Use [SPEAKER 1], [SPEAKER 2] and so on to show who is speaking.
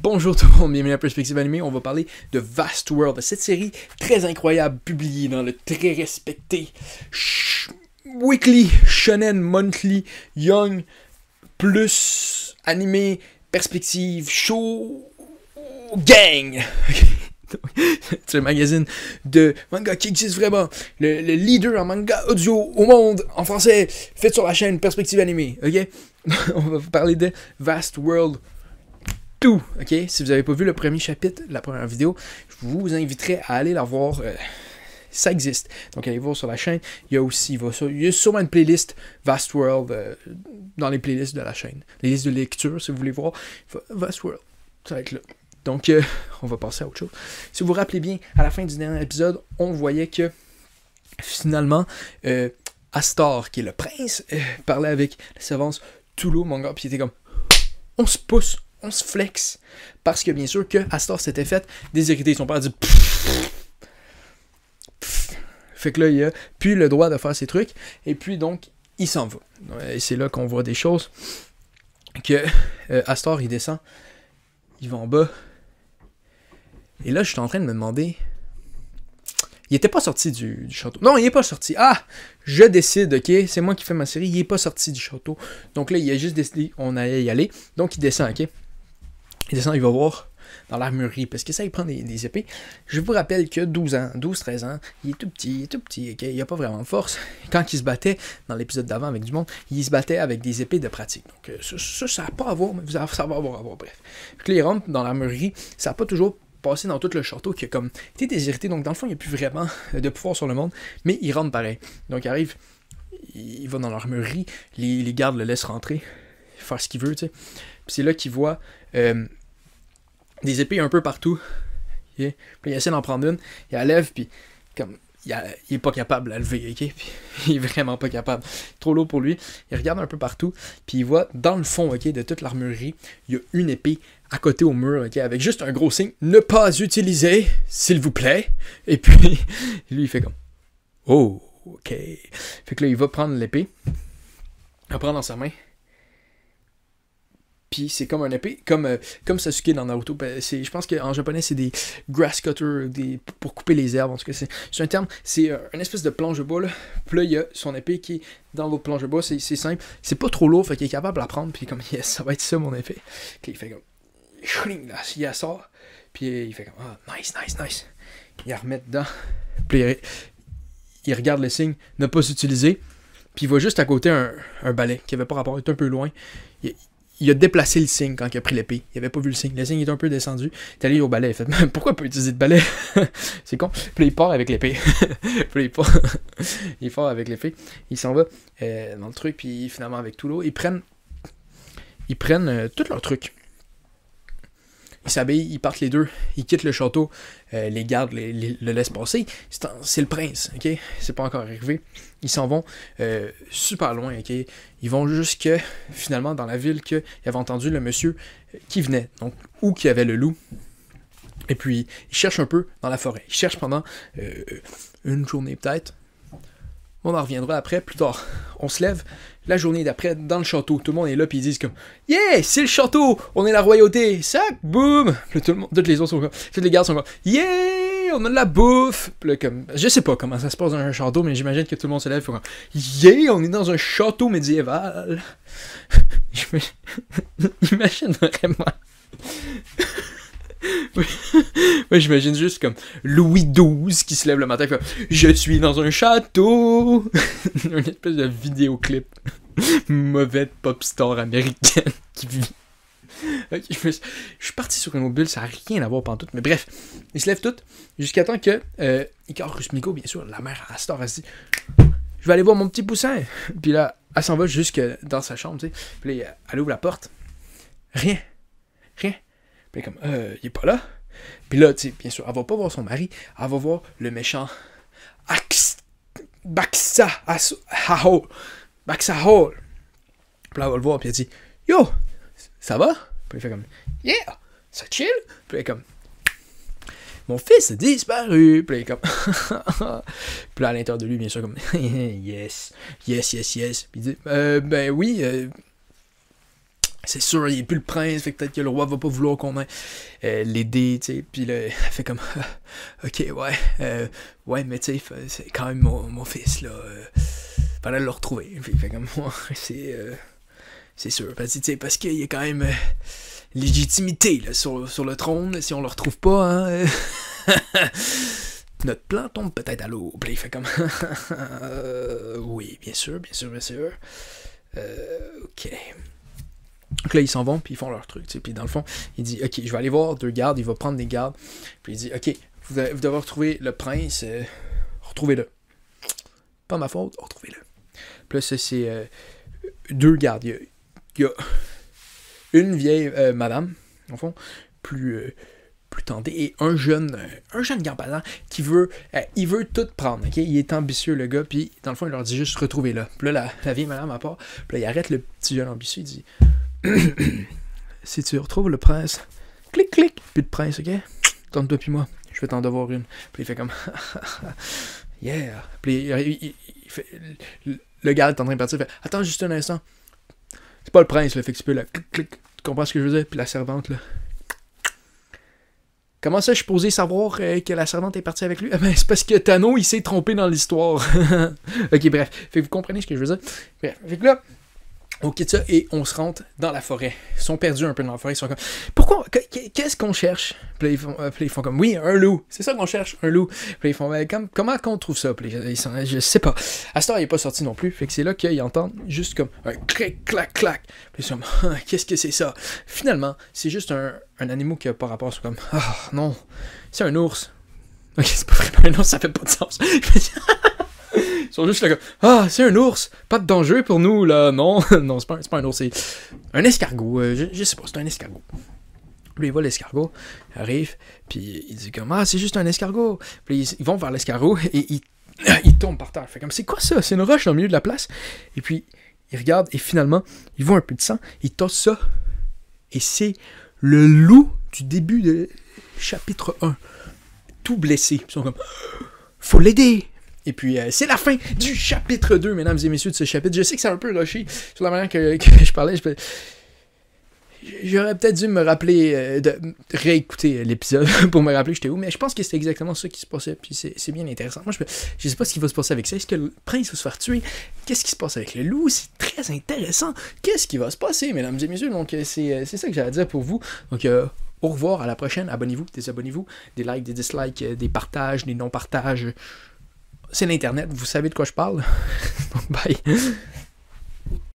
[SPEAKER 1] Bonjour tout le monde, bienvenue à Perspective Animée. On va parler de Vast World, cette série très incroyable publiée dans le très respecté Weekly, Shonen, Monthly, Young, Plus, Animé, Perspective, Show, Gang. C'est le magazine de manga qui existe vraiment. Le leader en manga audio au monde, en français, fait sur la chaîne Perspective Animée. Ok? On va vous parler de Vast World 2. Ok? Si vous n'avez pas vu le premier chapitre, la première vidéo, je vous inviterai à aller la voir. Ça existe. Donc allez voir sur la chaîne. Il y a aussi, il y a sûrement une playlist Vast World dans les playlists de la chaîne. Les listes de lecture, si vous voulez voir. Vast World, ça va être là. Donc, on va passer à autre chose. Si vous vous rappelez bien, à la fin du dernier épisode, on voyait que, finalement, Astor, qui est le prince, parlait avec la servante Tulo, mon gars, puis il était comme, on se pousse, on se flex, parce que, bien sûr, que Astor s'était fait déshériter. Son père a dit, fait que là, il a plus le droit de faire ses trucs, et puis, donc, il s'en va. Et c'est là qu'on voit des choses, que Astor, il descend, il va en bas. Et là, je suis en train de me demander... Il était pas sorti du château. Non, il est pas sorti. Ah! Je décide, ok? C'est moi qui fais ma série. Il est pas sorti du château. Donc là, il a juste décidé qu'on allait y aller. Donc, il descend, ok? Il descend, il va voir dans l'armurerie. Parce que ça, il prend des épées. Je vous rappelle que 12-13 ans, il est tout petit, ok? Il a pas vraiment de force. Quand il se battait, dans l'épisode d'avant avec du monde, il se battait avec des épées de pratique. Donc, ça n'a pas à voir, mais ça va avoir à voir, bref. Puis là, il rentre dans l'armurerie. Ça n'a pas toujours passé dans tout le château qui a comme été déshérité, donc dans le fond il n'y a plus vraiment de pouvoir sur le monde, mais il rentre pareil. Donc il arrive, il va dans l'armurerie, les gardes le laissent rentrer, faire ce qu'il veut, tu sais. Puis c'est là qu'il voit des épées un peu partout. Okay? Puis il essaie d'en prendre une, il la lève, puis comme il est pas capable de la lever, ok? Puis, il est vraiment pas capable. Trop lourd pour lui. Il regarde un peu partout, puis il voit dans le fond, ok, de toute l'armurerie, il y a une épée à côté au mur, ok, avec juste un gros signe, ne pas utiliser, s'il vous plaît. Et puis, lui, il fait comme, oh, ok. Fait que là, il va prendre l'épée, il va prendre dans sa main. Puis c'est comme une épée, comme Sasuke dans Naruto. Je pense qu'en japonais, c'est des grass cutters, pour couper les herbes. En tout cas, c'est un terme. C'est une espèce de planche de bois. Là. Puis là, il y a son épée qui est dans l'autre planche de bois. C'est simple. C'est pas trop lourd, fait qu'il est capable de la prendre. Puis comme, yes, ça va être ça mon épée. Puis il fait comme, là, il la sort. Puis il fait comme, ah, nice. Il la remet dedans. Puis il regarde le signe, ne pas s'utiliser. Puis il voit juste à côté un balai qui avait pas rapport, il est un peu loin. Il a déplacé le signe quand il a pris l'épée. Il avait pas vu le signe. Le signe est un peu descendu. Il est allé au balai. Il fait, pourquoi pas utiliser le balai? C'est con. Puis là, il part avec l'épée. Puis il part avec l'épée. Il s'en va dans le truc. Puis finalement, avec tout l'eau, ils prennent tous leurs trucs. Ils s'habillent, ils partent les deux, ils quittent le château, les gardes le laissent passer. C'est le prince, ok? C'est pas encore arrivé. Ils s'en vont super loin, ok? Ils vont jusque, finalement, dans la ville qu'ils avaient entendu le monsieur qui venait, donc, où qu'il y avait le loup. Et puis, ils cherchent un peu dans la forêt. Ils cherchent pendant une journée peut-être. On en reviendra après, plus tard. On se lève, la journée d'après, dans le château. Tout le monde est là, puis ils disent comme « Yeah, c'est le château! On est la royauté! Sac! Boum! » Puis tout le monde, toutes les autres sont comme, toutes les gardes sont comme « Yeah! On a de la bouffe! » Puis là, comme, je sais pas comment ça se passe dans un château, mais j'imagine que tout le monde se lève, comme « Yeah! On est dans un château médiéval! » J'imagine vraiment... Moi, j'imagine juste comme Louis XII qui se lève le matin et fait « Je suis dans un château! » Une espèce de vidéoclip mauvais de pop star américaine qui vit. Okay, je suis parti sur une autre bulle, ça n'a rien à voir pantoute, mais bref, ils se lèvent toutes jusqu'à temps que Hikaru Rusmiko, bien sûr, la mère Astor, elle se dit « Je vais aller voir mon petit poussin! » Puis là, elle s'en va jusque dans sa chambre, tu sais. Puis là, elle ouvre la porte. Rien. Puis comme, il est pas là. Puis là, tu sais, bien sûr, elle va pas voir son mari, elle va voir le méchant Baxahol. Puis là, elle va le voir, puis elle dit, yo, ça va? Puis il fait comme, yeah, ça chill? Puis elle est comme, mon fils a disparu. Puis il est comme, puis là, à l'intérieur de lui, bien sûr, comme, yes. Puis il dit, ben oui, c'est sûr, il est plus le prince, fait que peut-être que le roi va pas vouloir qu'on ait l'aider, tu sais. Puis là, elle fait comme, ok, ouais, mais tu sais, c'est quand même mon fils, là. Fallait le retrouver. Puis il fait comme, c'est sûr, parce qu'il y a quand même légitimité là, sur le trône, si on le retrouve pas, hein. Notre plan tombe peut-être à l'eau. Puis il fait comme, oui, bien sûr. Ok. Donc là, ils s'en vont, puis ils font leur truc. Puis dans le fond, il dit, ok, je vais aller voir 2 gardes, il va prendre des gardes. Puis il dit, ok, vous devez retrouver le prince, retrouvez-le. Pas ma faute, retrouvez-le. Puis là, ça, c'est 2 gardes. Il y a une vieille madame, en fond, plus tendée, et un jeune garde qui veut, il veut tout prendre, ok? Il est ambitieux, le gars, puis dans le fond, il leur dit juste, retrouvez-le. Puis là, la vieille madame à part, puis là, il arrête le petit jeune ambitieux, il dit, si tu retrouves le prince, clic, puis le prince, ok? Donne-toi puis moi, je vais t'en devoir une. Puis il fait comme, yeah. Puis il fait, le gars est en train de partir, il fait, attends juste un instant. C'est pas le prince, là, fait que tu peux là, clic, tu comprends ce que je veux dire? Puis la servante, là. Comment ça, je suis posé savoir que la servante est partie avec lui? Ben, c'est parce que Thanos, il s'est trompé dans l'histoire. Ok, bref. Fait que vous comprenez ce que je veux dire? Bref. Fait que là, on quitte ça et on se rentre dans la forêt. Ils sont perdus un peu dans la forêt. Ils sont comme, pourquoi? Qu'est-ce qu'on cherche? Puis là, ils font comme, oui, un loup. C'est ça qu'on cherche, un loup. Puis là, ils font, comment qu'on trouve ça? Puis là, je sais pas. Astor, il est pas sorti non plus. Fait que c'est là qu'ils entendent juste comme un clic, clac, clac. Puis ils sont comme, qu'est-ce que c'est ça? Finalement, c'est juste un animal qui a pas rapport. Ils sont comme, non, c'est un ours. Ok, c'est pas vraiment un ours, ça fait pas de sens. Ils sont juste là comme, c'est un ours, pas de danger pour nous là, non, non, c'est pas un ours, c'est un escargot, je sais pas, c'est un escargot. Puis il voit l'escargot, il arrive, puis il dit comme, c'est juste un escargot. Puis ils vont vers l'escargot et il tombe par terre. Fait comme, c'est quoi ça? C'est une roche dans le milieu de la place. Et puis il regarde et finalement, il voit un peu de sang, il tosse ça, et c'est le loup du début de chapitre 1, tout blessé. Puis ils sont comme, faut l'aider. Et puis, c'est la fin du chapitre 2, mesdames et messieurs, de ce chapitre. Je sais que c'est un peu rushé sur la manière que je parlais. J'aurais peut-être dû me rappeler, de réécouter l'épisode pour me rappeler j'étais où, mais je pense que c'est exactement ça qui se passait, puis c'est bien intéressant. Moi, je sais pas ce qui va se passer avec ça. Est-ce que le prince va se faire tuer? Qu'est-ce qui se passe avec le loup? C'est très intéressant. Qu'est-ce qui va se passer, mesdames et messieurs? Donc, c'est ça que j'ai à dire pour vous. Donc, au revoir, à la prochaine. Abonnez-vous, désabonnez-vous. Des likes, des dislikes, des partages, des non-partages. C'est l'Internet, vous savez de quoi je parle. Donc, bye.